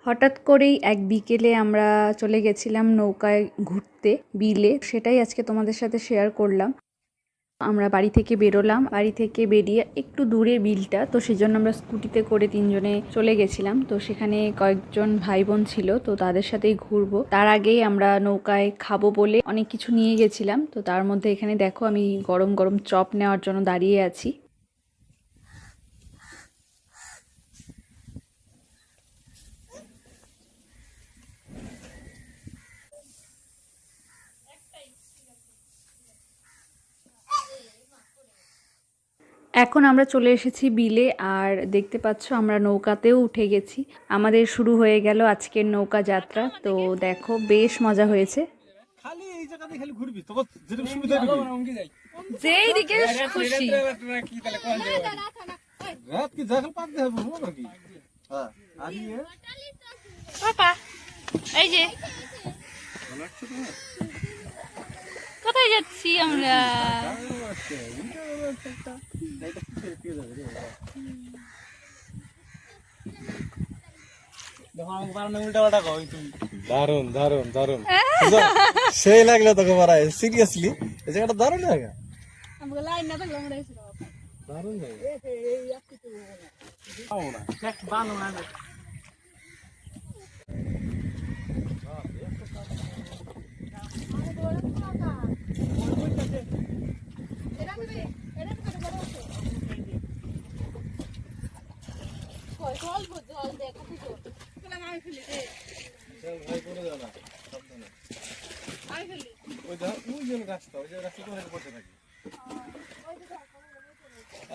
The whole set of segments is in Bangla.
হঠাৎ করেই এক বিকেলে আমরা চলে গেছিলাম নৌকায় ঘুরতে বিলে, সেটাই আজকে তোমাদের সাথে শেয়ার করলাম। আমরা বাড়ি থেকে বেরোলাম, বাড়ি থেকে বেরিয়ে একটু দূরে বিলটা, তো সেজন্য আমরা স্কুটিতে করে 3 জনে চলে গেছিলাম। তো সেখানে কয়েকজন ভাই বোন ছিল, তো তাদের সাথেই ঘুরবো। তার আগেই আমরা নৌকায় খাবো বলে অনেক কিছু নিয়ে গেছিলাম। তো তার মধ্যে এখানে দেখো আমি গরম গরম চপ নেওয়ার জন্য দাঁড়িয়ে আছি। এখন আমরা চলে এসেছি বিলে, আর দেখতে পাচ্ছ আমরা নৌকাতেও উঠে গেছি। আমাদের শুরু হয়ে গেল আজকের নৌকা যাত্রা। তো দেখো বেশ মজা হয়েছে। খালি এই জায়গাতে খালি ঘুরবি তো যেরকম সুবিধা হবে যেই দিকে খুশি রাত কি জায়গা পাতে হবে হবে কি হ্যাঁ আর ইয়ে পাপা এই যে কোথায় যাচ্ছি আমরা? দারুন দারুন দারুন সেই লাগলো তোকে মারায় সিরিয়াসলি এই জায়গাটা দারুন জায়গা দারুন জায়গা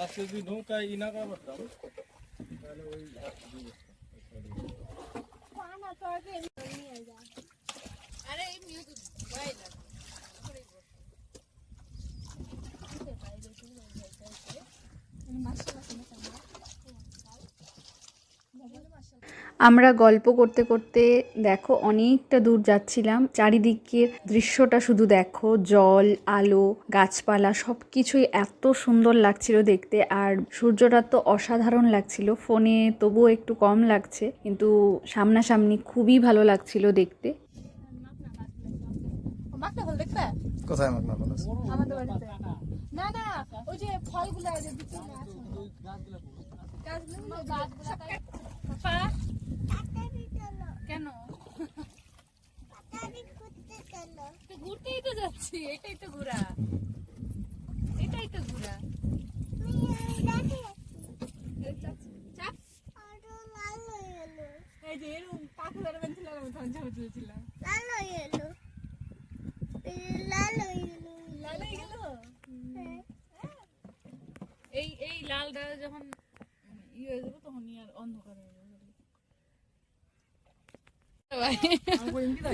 আজকে যদি নৌকায় ইনা করা পারতাম তাহলে ওই আমরা গল্প করতে করতে দেখো অনেকটা দূর যাচ্ছিলাম। চারিদিকের দৃশ্যটা শুধু দেখো, জল, আলো, গাছপালা সবকিছুই এত সুন্দর লাগছিল দেখতে। আর সূর্যটা তো অসাধারণ লাগছিল, ফোনে তবুও একটু কম লাগছে, কিন্তু সামনাসামনি খুবই ভালো লাগছিল দেখতে। কোথায় মাগনা বলো আমাদের বাড়িতে না না ওই যে ফলগুলো আছে কেন ঘুরতেই তো যাচ্ছি, এটাই তো ঘোরা, এটাই তো ঘোরা। এই যে এরকম কাকু ধরে বেঁধেছিলাম আমি তখন ছবি তুলেছিলাম। লাল হয়ে গেল এই এই লালটা যখন ইয়ে হয়ে যাবে তখন আর অন্ধকার হয়ে যাবে।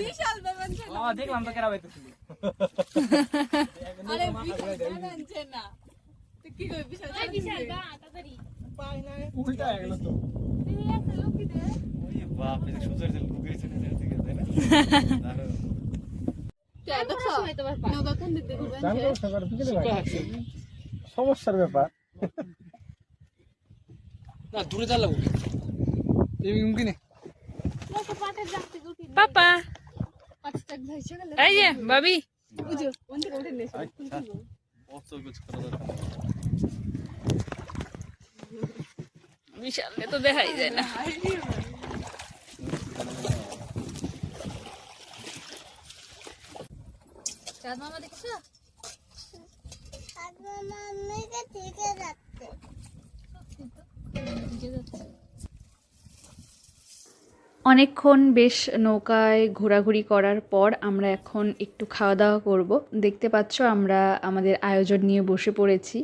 বিশাল ব্যাপার ছিল। দেখলাম তো কেরা বাইতেছিল আরে বিশাল বানাচ্ছে না তো কি কই বিশাল বিশাল বা তাড়াতাড়ি পাই না উল্টা হয়ে গেল তো তুই একটা লোক দে ওই বাপ রে সুন্দর যে লুকিয়ে ছিল দেখে তাই না দারুণ নৌকা কোন দিক দিয়ে ঘুরবেন সমস্যার ব্যাপার না দূরে যা লাগবে এই মুমকিন পাপা পাঁচটা ভাইছে গেল এই যে ভাবি বুঝো কোন দিকে উঠে নেছ অত কিছু করা দরকার বিশাল তো দেখাই যায় না। চাঁদ মামা দেখছো চাঁদ মামা আমাকে ঠিক রাখতে অনেকক্ষণ বেশ নৌকায় ঘোরাঘুরি করার পর আমরা এখন একটু খাওয়া দাওয়া করব। দেখতে পাচ্ছ আমরা আমাদের আয়োজন নিয়ে বসে পড়েছি।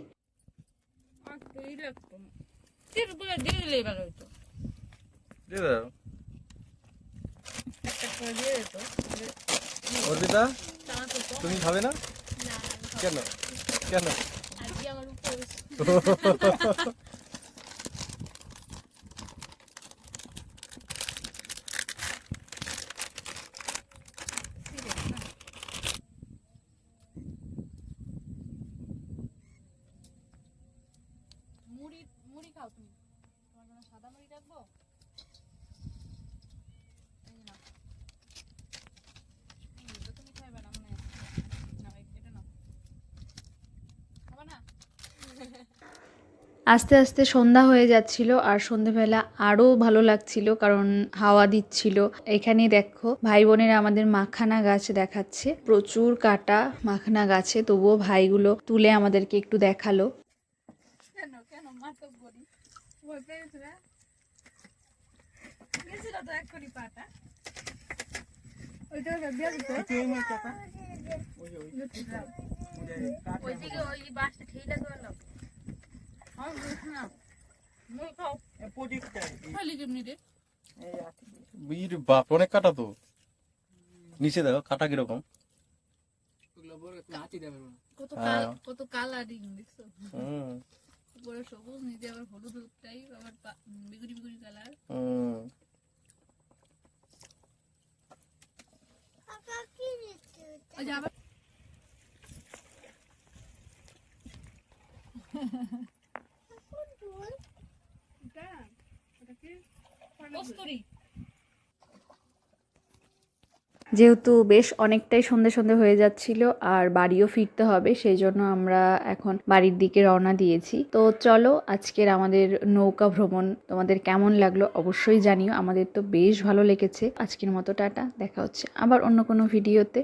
অর্পিতা তুমি খাবে না কেন কেন মুড়ি খাও তুমি, তোমার জন্য সাদা মুড়ি রাখবো। আস্তে আস্তে সন্ধ্যা হয়ে যাচ্ছিল আর সন্ধ্যেবেলা আরও ভালো লাগছিল কারণ হাওয়া দিচ্ছিল। এখানে দেখো ভাই বোনেরা আমাদের মাখানা গাছ দেখাচ্ছে, প্রচুর কাটা মাখানা গাছে, তবুও ভাইগুলো তুলে আমাদেরকে একটু দেখালো। কেন কেন মাতব করি ভয় পেয়েছ না গেছিল তো এক কোটি পাটা ওইটা দিয়ে দিত ওইদিকে ওই বাসটা ঠেলে গেল আর না মই খাও খালি কেমনি রে বীর বাপ অনেক কাটা তো, নিচে দেখো কাটা কিরকম। কত কালারিং দেখছো হুম উপরে সবুজ নিচে আবার হলুদ টাইপ আবার বেগুনি বেগুনি কালার হুম পাপা কি দিচ্ছে ওই যে আবার কস্তুরি যেহেতু বেশ অনেকটাই সন্ধে সন্ধে হয়ে যাচ্ছিল আর বাড়িও ফিরতে হবে, সেই জন্য আমরা এখন বাড়ির দিকে রওনা দিয়েছি। তো চলো, আজকের আমাদের নৌকা ভ্রমণ তোমাদের কেমন লাগলো অবশ্যই জানিও। আমাদের তো বেশ ভালো লেগেছে। আজকের মতো টাটা, দেখা হচ্ছে আবার অন্য কোনো ভিডিওতে।